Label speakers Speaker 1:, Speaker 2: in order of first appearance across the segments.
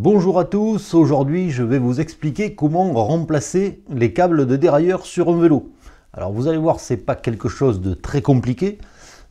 Speaker 1: Bonjour à tous, aujourd'hui je vais vous expliquer comment remplacer les câbles de dérailleur sur un vélo. Alors vous allez voir, c'est pas quelque chose de très compliqué,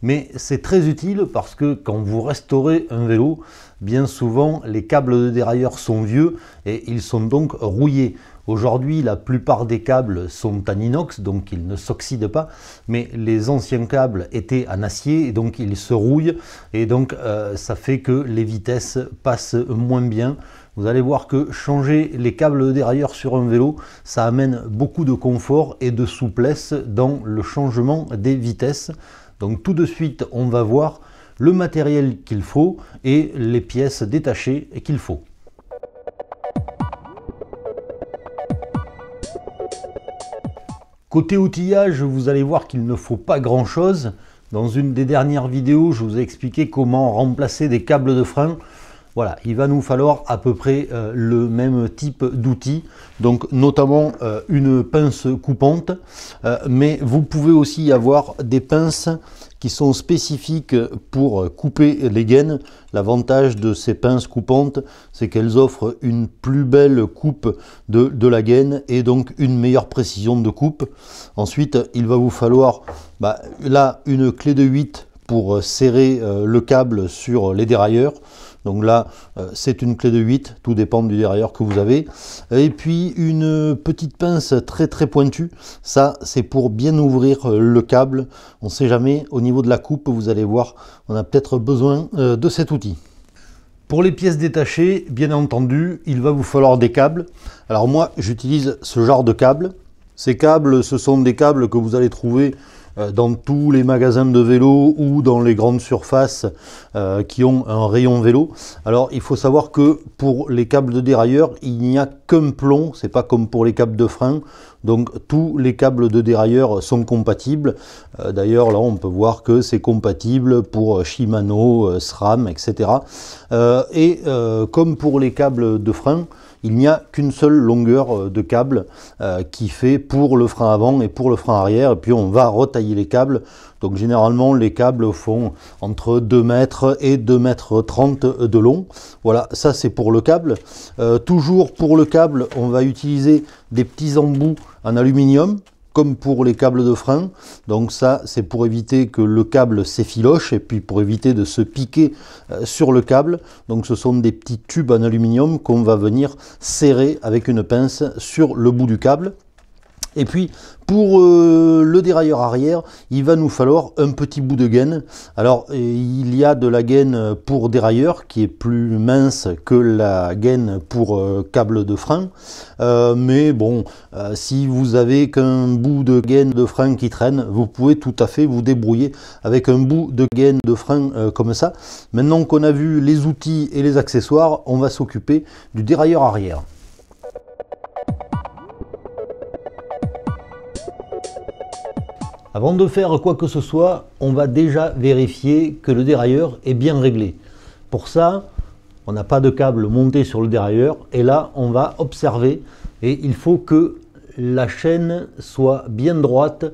Speaker 1: mais c'est très utile parce que quand vous restaurez un vélo, bien souvent les câbles de dérailleur sont vieux et ils sont donc rouillés. Aujourd'hui, la plupart des câbles sont en inox, donc ils ne s'oxydent pas, mais les anciens câbles étaient en acier, et donc ils se rouillent, et donc ça fait que les vitesses passent moins bien. Vous allez voir que changer les câbles de dérailleur sur un vélo, ça amène beaucoup de confort et de souplesse dans le changement des vitesses. Donc tout de suite, on va voir le matériel qu'il faut et les pièces détachées qu'il faut. Côté outillage, vous allez voir qu'il ne faut pas grand chose. Dans une des dernières vidéos, je vous ai expliqué comment remplacer des câbles de frein. Voilà, il va nous falloir à peu près le même type d'outil, donc notamment une pince coupante, mais vous pouvez aussi avoir des pinces qui sont spécifiques pour couper les gaines. L'avantage de ces pinces coupantes, c'est qu'elles offrent une plus belle coupe de la gaine et donc une meilleure précision de coupe. Ensuite, il va vous falloir là une clé de 8 pour serrer le câble sur les dérailleurs. Donc là, c'est une clé de 8, tout dépend du dérailleur que vous avez. Et puis une petite pince très pointue, ça c'est pour bien ouvrir le câble. On ne sait jamais, au niveau de la coupe, vous allez voir, on a peut-être besoin de cet outil. Pour les pièces détachées, bien entendu, il va vous falloir des câbles. Alors moi, j'utilise ce genre de câbles. Ces câbles, ce sont des câbles que vous allez trouver dans tous les magasins de vélo ou dans les grandes surfaces qui ont un rayon vélo. Alors il faut savoir que pour les câbles de dérailleur, il n'y a qu'un plomb, c'est pas comme pour les câbles de frein. Donc tous les câbles de dérailleur sont compatibles. D'ailleurs là on peut voir que c'est compatible pour Shimano, SRAM, etc. Comme pour les câbles de frein, il n'y a qu'une seule longueur de câble qui fait pour le frein avant et pour le frein arrière. Et puis on va retailler les câbles. Donc généralement les câbles font entre 2 mètres et 2 mètres 30 de long. Voilà, ça c'est pour le câble. Toujours pour le câble, on va utiliser des petits embouts en aluminium, comme pour les câbles de frein. Donc ça, c'est pour éviter que le câble s'effiloche et puis pour éviter de se piquer sur le câble. Donc ce sont des petits tubes en aluminium qu'on va venir serrer avec une pince sur le bout du câble. Et puis pour le dérailleur arrière, il va nous falloir un petit bout de gaine. Alors il y a de la gaine pour dérailleur qui est plus mince que la gaine pour câble de frein. Mais bon, si vous avez qu'un bout de gaine de frein qui traîne, vous pouvez tout à fait vous débrouiller avec un bout de gaine de frein comme ça. Maintenant qu'on a vu les outils et les accessoires, on va s'occuper du dérailleur arrière. Avant de faire quoi que ce soit, on va déjà vérifier que le dérailleur est bien réglé. Pour ça, on n'a pas de câble monté sur le dérailleur et là, on va observer et il faut que la chaîne soit bien droite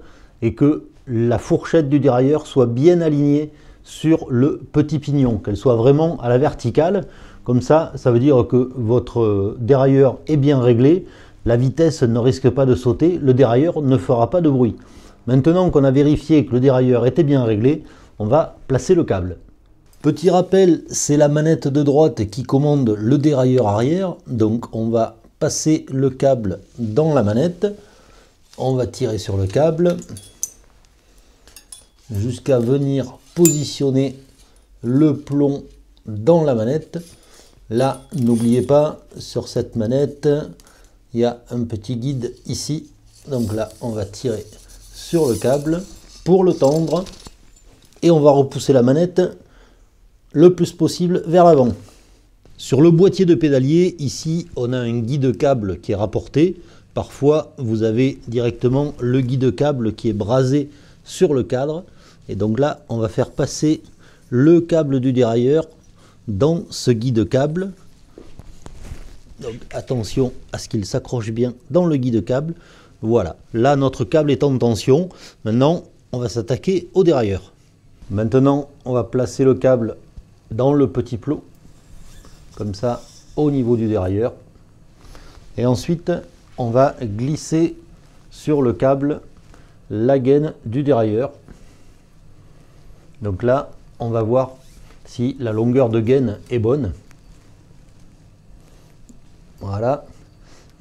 Speaker 1: et que la fourchette du dérailleur soit bien alignée sur le petit pignon, qu'elle soit vraiment à la verticale. Comme ça, ça veut dire que votre dérailleur est bien réglé, la vitesse ne risque pas de sauter, le dérailleur ne fera pas de bruit. Maintenant qu'on a vérifié que le dérailleur était bien réglé, on va placer le câble. Petit rappel, c'est la manette de droite qui commande le dérailleur arrière. Donc on va passer le câble dans la manette. On va tirer sur le câble jusqu'à venir positionner le plomb dans la manette. Là, n'oubliez pas, sur cette manette, il y a un petit guide ici. Donc là, on va tirer sur le câble pour le tendre et on va repousser la manette le plus possible vers l'avant. Sur le boîtier de pédalier, ici on a un guide câble qui est rapporté. Parfois vous avez directement le guide câble qui est brasé sur le cadre et donc là on va faire passer le câble du dérailleur dans ce guide câble. Donc attention à ce qu'il s'accroche bien dans le guide câble. Voilà, là notre câble est en tension. Maintenant, on va s'attaquer au dérailleur. Maintenant, on va placer le câble dans le petit plot. Comme ça, au niveau du dérailleur. Et ensuite, on va glisser sur le câble la gaine du dérailleur. Donc là, on va voir si la longueur de gaine est bonne. Voilà.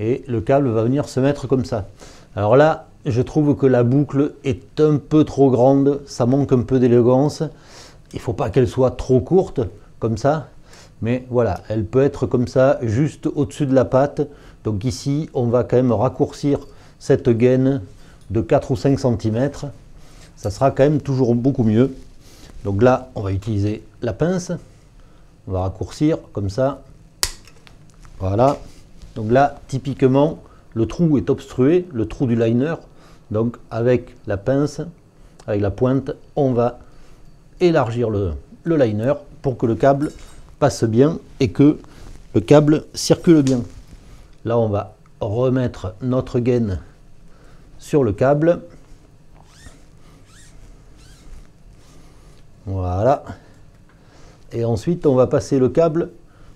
Speaker 1: Et le câble va venir se mettre comme ça. Alors là, je trouve que la boucle est un peu trop grande, ça manque un peu d'élégance. Il ne faut pas qu'elle soit trop courte, comme ça. Mais voilà, elle peut être comme ça, juste au-dessus de la patte. Donc ici, on va quand même raccourcir cette gaine de 4 ou 5 cm. Ça sera quand même toujours beaucoup mieux. Donc là, on va utiliser la pince. On va raccourcir comme ça. Voilà. Donc là, typiquement, le trou est obstrué, le trou du liner. Donc avec la pince, avec la pointe, on va élargir le liner pour que le câble passe bien et que le câble circule bien. Là, on va remettre notre gaine sur le câble. Voilà. Et ensuite, on va passer le câble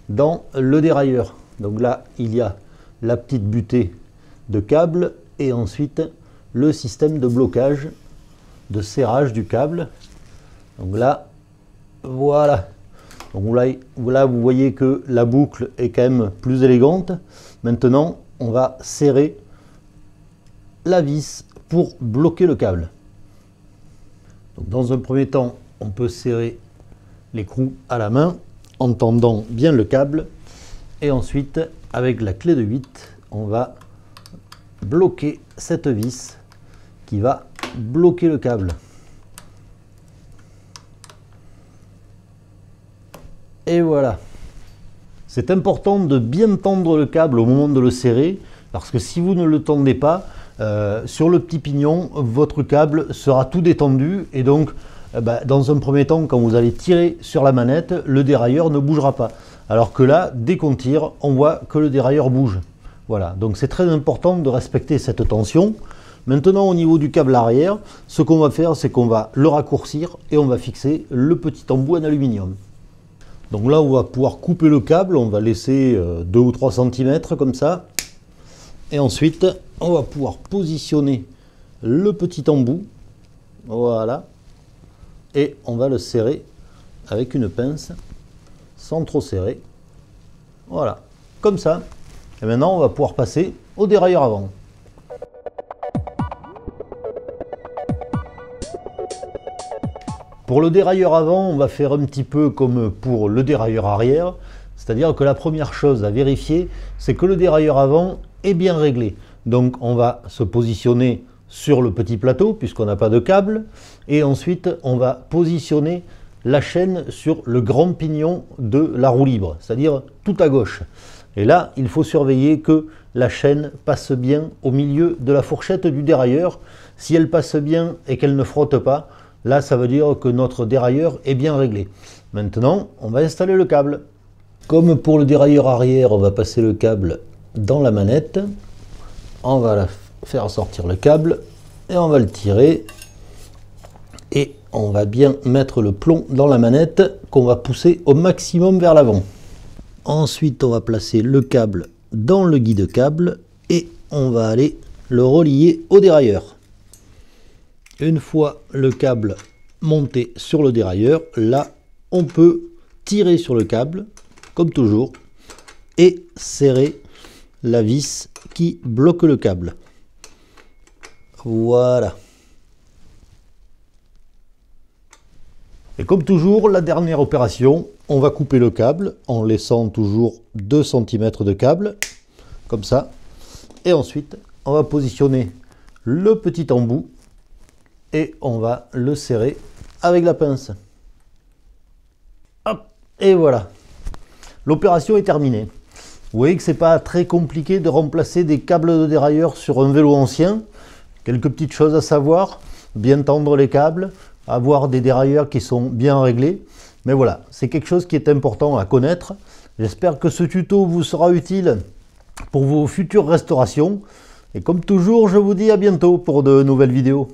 Speaker 1: dans le dérailleur. Donc là, il y a la petite butée de câble et ensuite le système de blocage, de serrage du câble. Donc là, voilà. Donc là, vous voyez que la boucle est quand même plus élégante. Maintenant, on va serrer la vis pour bloquer le câble. Donc dans un premier temps, on peut serrer l'écrou à la main en tendant bien le câble. Et ensuite, avec la clé de 8, on va bloquer cette vis qui va bloquer le câble. Et voilà. C'est important de bien tendre le câble au moment de le serrer, parce que si vous ne le tendez pas, sur le petit pignon, votre câble sera tout détendu et donc dans un premier temps, quand vous allez tirer sur la manette, le dérailleur ne bougera pas. Alors que là, dès qu'on tire, on voit que le dérailleur bouge. Voilà, donc c'est très important de respecter cette tension. Maintenant, au niveau du câble arrière, ce qu'on va faire, c'est qu'on va le raccourcir et on va fixer le petit embout en aluminium. Donc là, on va pouvoir couper le câble, on va laisser 2 ou 3 cm comme ça. Et ensuite, on va pouvoir positionner le petit embout. Voilà. Et on va le serrer avec une pince, sans trop serrer. Voilà, comme ça. Et maintenant, on va pouvoir passer au dérailleur avant. Pour le dérailleur avant, on va faire un petit peu comme pour le dérailleur arrière. C'est-à-dire que la première chose à vérifier, c'est que le dérailleur avant est bien réglé. Donc on va se positionner sur le petit plateau, puisqu'on n'a pas de câble. Et ensuite, on va positionner la chaîne sur le grand pignon de la roue libre, c'est-à-dire tout à gauche. Et là, il faut surveiller que la chaîne passe bien au milieu de la fourchette du dérailleur. Si elle passe bien et qu'elle ne frotte pas, là, ça veut dire que notre dérailleur est bien réglé. Maintenant, on va installer le câble. Comme pour le dérailleur arrière, on va passer le câble dans la manette. On va faire sortir le câble et on va le tirer. Et on va bien mettre le plomb dans la manette qu'on va pousser au maximum vers l'avant. Ensuite, on va placer le câble dans le guide-câble et on va aller le relier au dérailleur. Une fois le câble monté sur le dérailleur, là, on peut tirer sur le câble, comme toujours, et serrer la vis qui bloque le câble. Voilà. Et comme toujours, la dernière opération, on va couper le câble en laissant toujours 2 cm de câble, comme ça. Et ensuite, on va positionner le petit embout et on va le serrer avec la pince. Hop, et voilà. L'opération est terminée. Vous voyez que c'est pas très compliqué de remplacer des câbles de dérailleur sur un vélo ancien. Quelques petites choses à savoir, bien tendre les câbles, avoir des dérailleurs qui sont bien réglés. Mais voilà, c'est quelque chose qui est important à connaître. J'espère que ce tuto vous sera utile pour vos futures restaurations. Et comme toujours, je vous dis à bientôt pour de nouvelles vidéos.